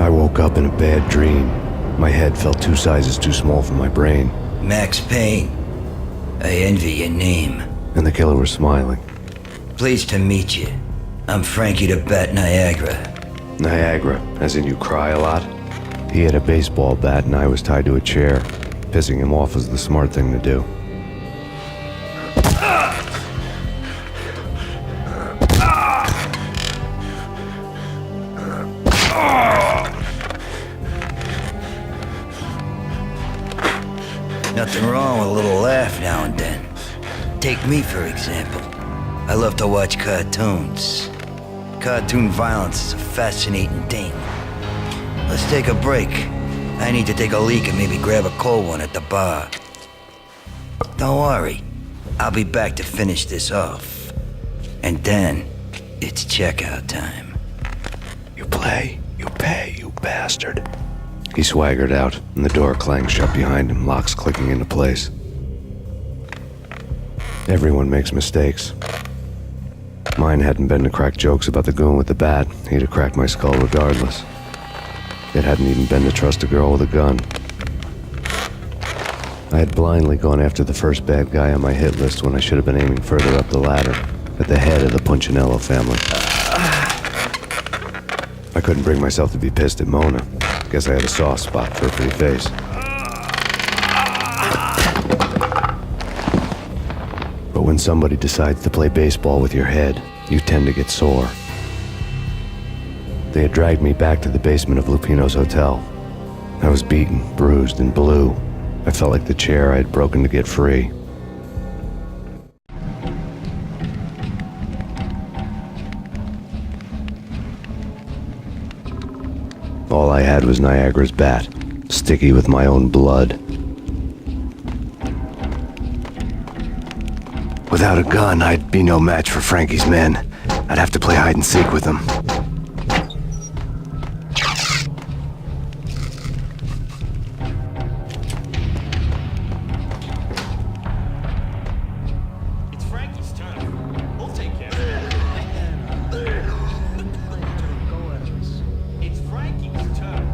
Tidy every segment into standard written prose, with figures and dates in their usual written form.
I woke up in a bad dream. My head felt 2 sizes too small for my brain. Max Payne. I envy your name. And the killer was smiling. Pleased to meet you. I'm Frankie the Bat Niagara. Niagara, as in you cry a lot? He had a baseball bat and I was tied to a chair. Pissing him off was the smart thing to do. Nothing wrong with a little laugh now and then. Take me, for example. I love to watch cartoons. Cartoon violence is a fascinating thing. Let's take a break. I need to take a leak and maybe grab a cold one at the bar. Don't worry. I'll be back to finish this off. And then, it's checkout time. You play, you pay, you bastard. He swaggered out, and the door clanged shut behind him, locks clicking into place. Everyone makes mistakes. Mine hadn't been to crack jokes about the goon with the bat. He'd have cracked my skull regardless. It hadn't even been to trust a girl with a gun. I had blindly gone after the first bad guy on my hit list when I should have been aiming further up the ladder, at the head of the Punchinello family. I couldn't bring myself to be pissed at Mona. Guess I had a soft spot for her pretty face. But when somebody decides to play baseball with your head, you tend to get sore. They had dragged me back to the basement of Lupino's hotel. I was beaten, bruised, and blue. I felt like the chair I had broken to get free. All I had was Niagara's bat, sticky with my own blood. Without a gun, I'd be no match for Frankie's men. I'd have to play hide and seek with them. It's Frankie's turn. We'll take care of it. It's Frankie's turn.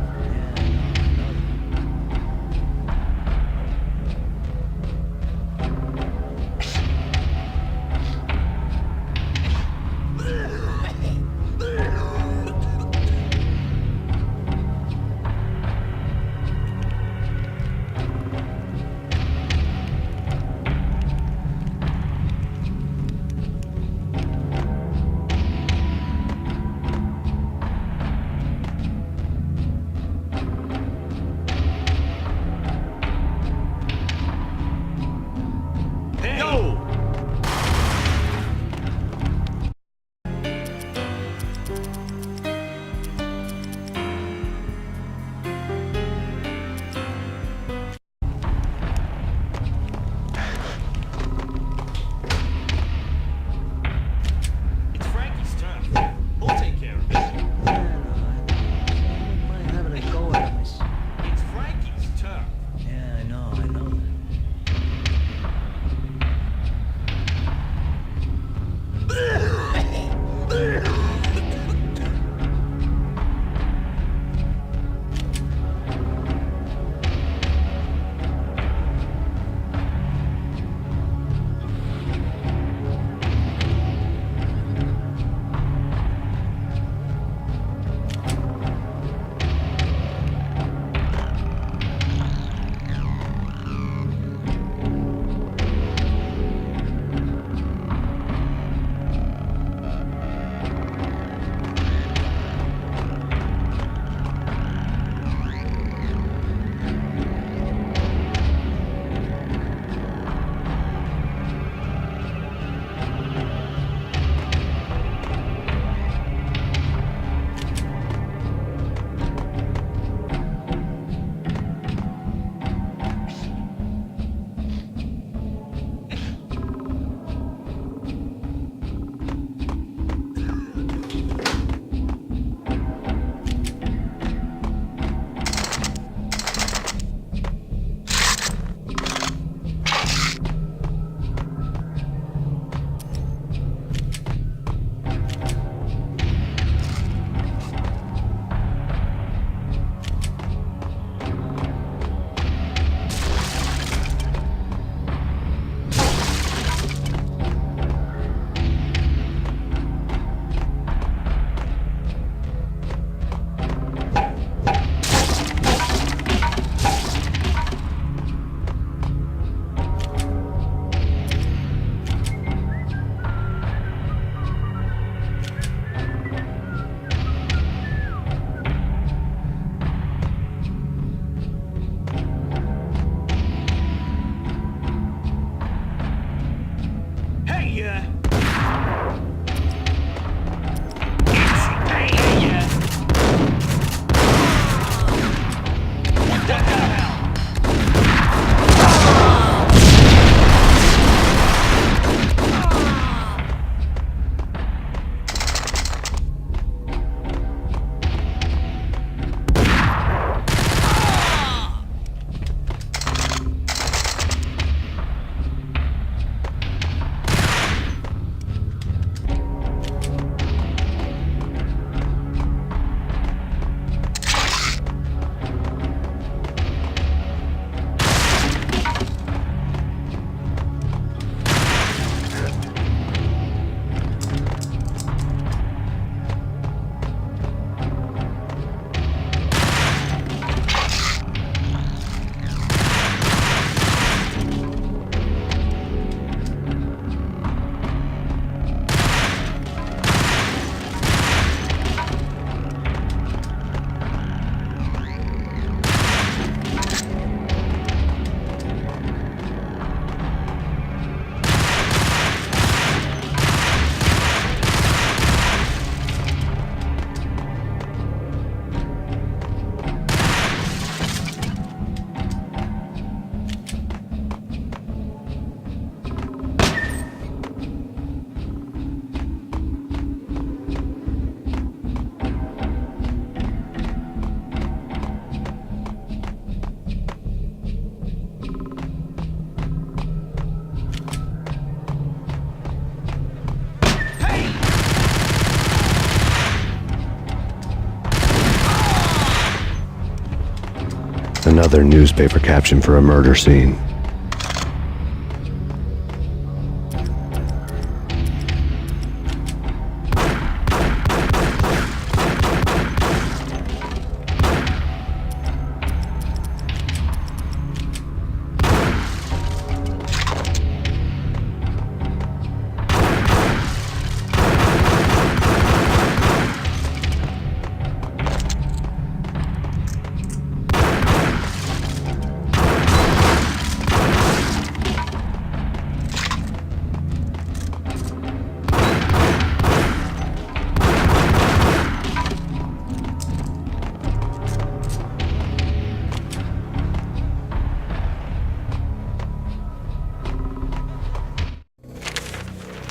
Another newspaper caption for a murder scene.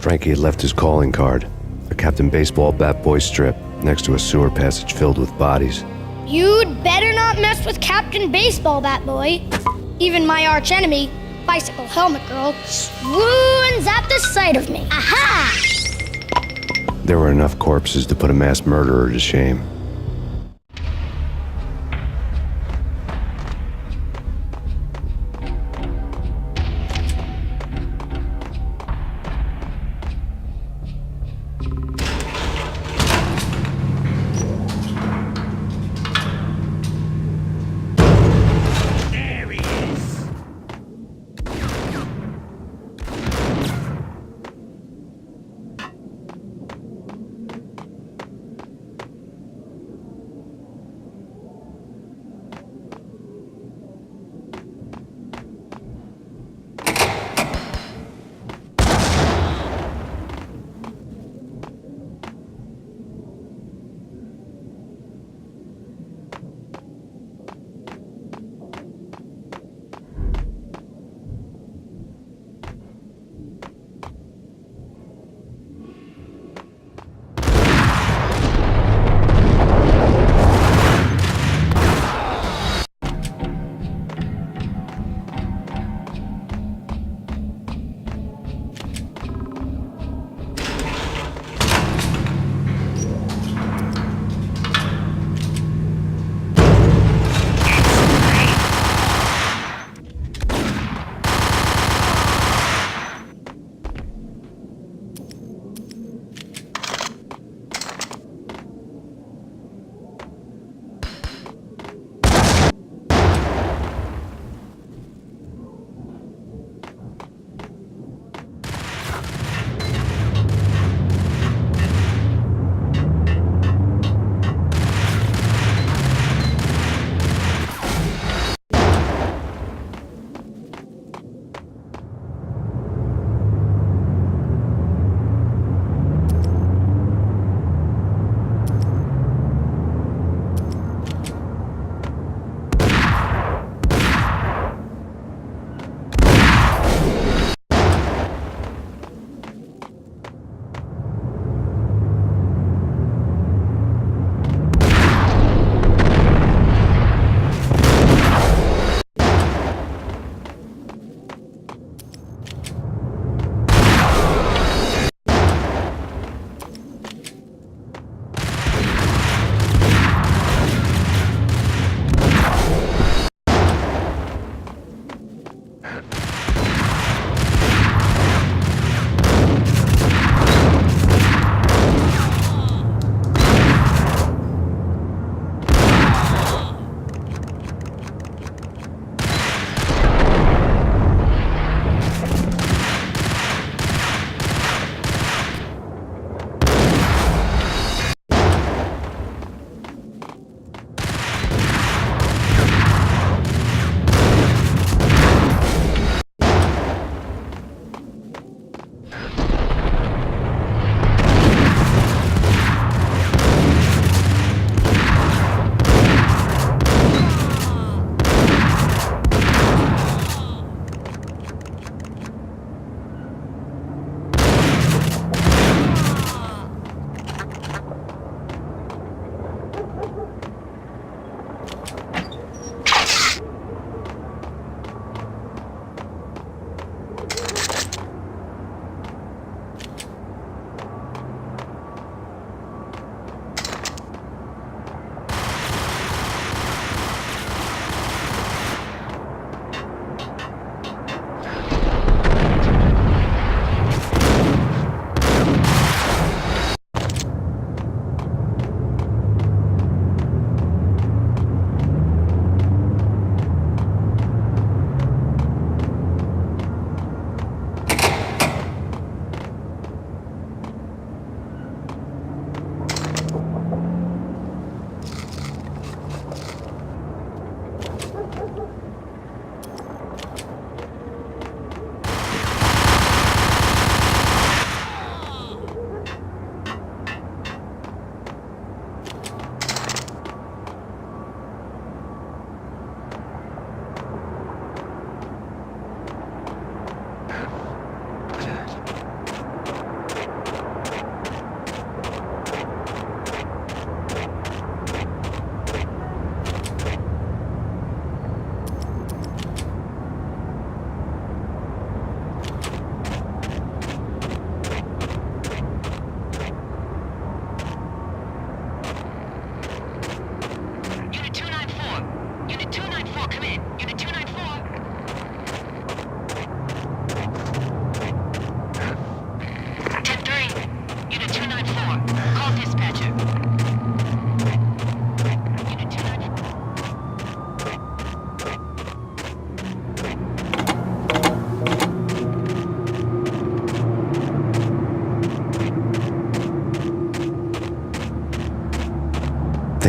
Frankie had left his calling card, a Captain Baseball bat boy strip, next to a sewer passage filled with bodies. You'd better not mess with Captain Baseball Bat Boy. Even my arch enemy, Bicycle Helmet Girl, swoons at the sight of me. Aha! There were enough corpses to put a mass murderer to shame. There he is.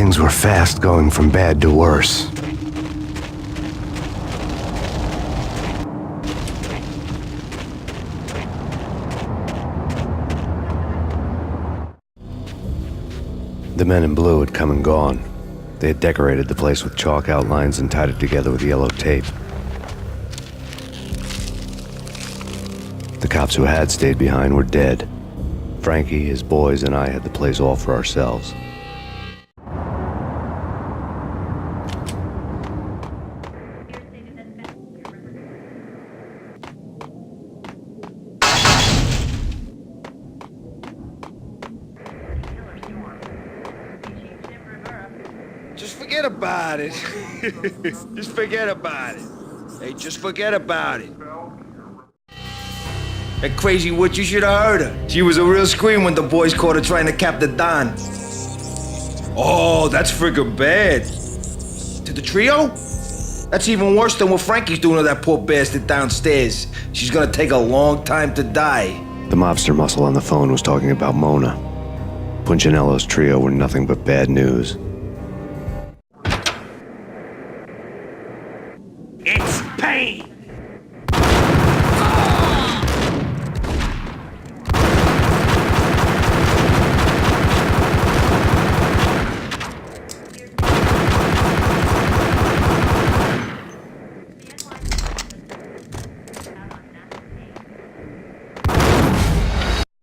Things were fast going from bad to worse. The men in blue had come and gone. They had decorated the place with chalk outlines and tied it together with yellow tape. The cops who had stayed behind were dead. Frankie, his boys, and I had the place all for ourselves. Just forget about it. Just forget about it. Hey, just forget about it. That crazy witch, you should have heard her. She was a real scream when the boys caught her trying to cap the Don. Oh, that's friggin' bad. To the trio? That's even worse than what Frankie's doing to that poor bastard downstairs. She's gonna take a long time to die. The mobster muscle on the phone was talking about Mona. Punchinello's trio were nothing but bad news. It's Payne!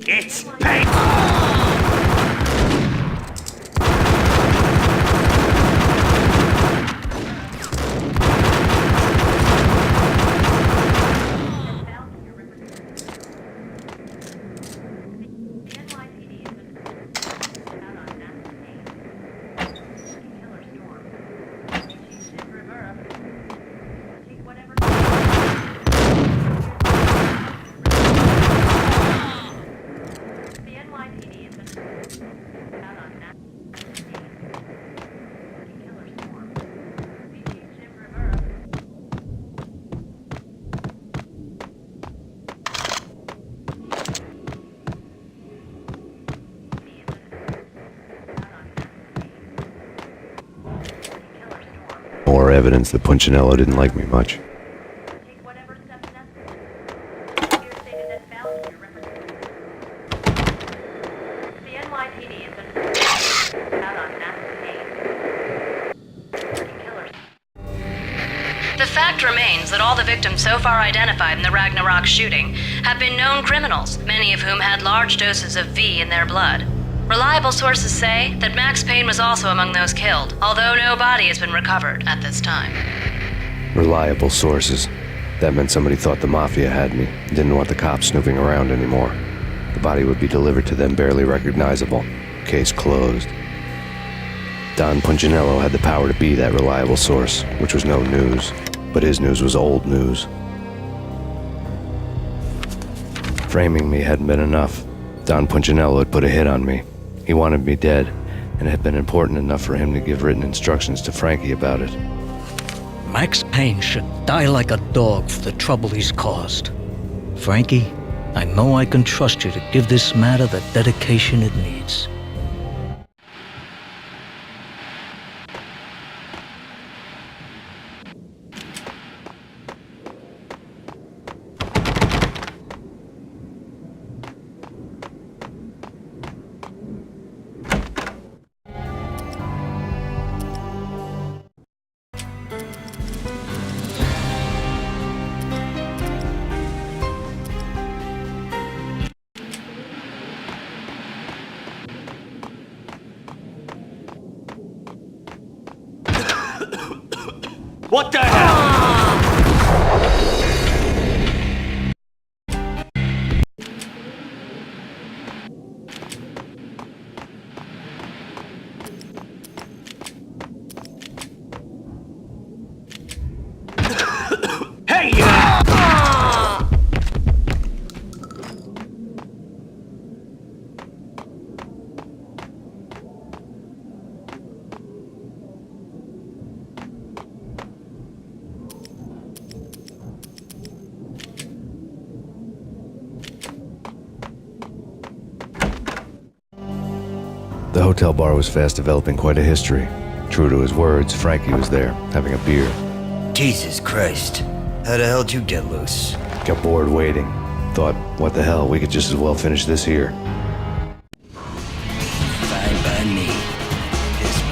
It's Payne! More evidence that Punchinello didn't like me much. The fact remains that all the victims so far identified in the Ragnarok shooting have been known criminals, many of whom had large doses of V in their blood. Reliable sources say that Max Payne was also among those killed, although no body has been recovered at this time. Reliable sources. That meant somebody thought the Mafia had me, and didn't want the cops snooping around anymore. The body would be delivered to them barely recognizable. Case closed. Don Punchinello had the power to be that reliable source, which was no news. But his news was old news. Framing me hadn't been enough. Don Punchinello had put a hit on me. He wanted me dead, and it had been important enough for him to give written instructions to Frankie about it. Max Payne should die like a dog for the trouble he's caused. Frankie, I know I can trust you to give this matter the dedication it needs. What the hell? Hey, The hotel bar was fast developing quite a history. True to his words, Frankie was there, having a beer. Jesus Christ. How the hell'd you get loose? Got bored waiting. Thought, what the hell, we could just as well finish this here. Fine by me. This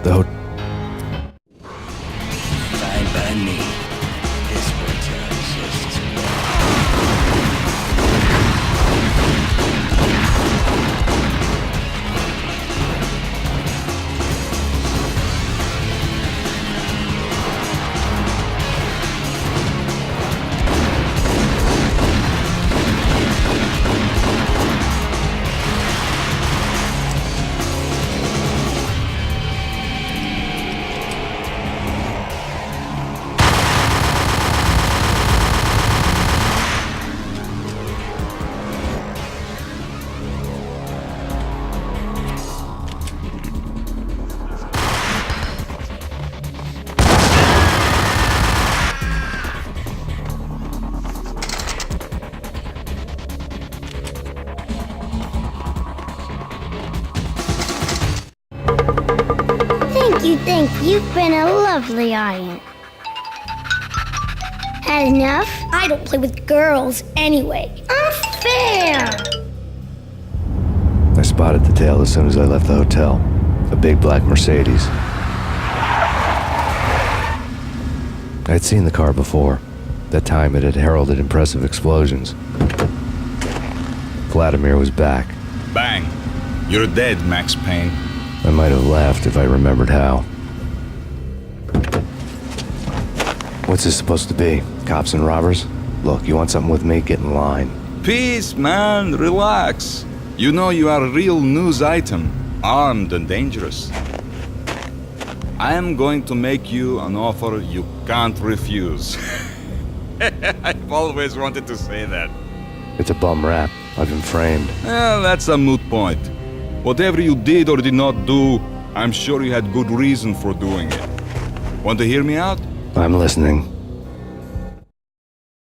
The ho- fine by me. This hotel exists. Thank you. You've been a lovely audience. Had enough? I don't play with girls anyway. Unfair! I spotted the tail as soon as I left the hotel. A big black Mercedes. I'd seen the car before. That time it had heralded impressive explosions. Vladimir was back. Bang! You're dead, Max Payne. I might have laughed if I remembered how. What's this supposed to be? Cops and robbers? Look, you want something with me? Get in line. Peace, man. Relax. You know you are a real news item. Armed and dangerous. I am going to make you an offer you can't refuse. I've always wanted to say that. It's a bum rap. I've been framed. Well, that's a moot point. Whatever you did or did not do, I'm sure you had good reason for doing it. Want to hear me out? I'm listening.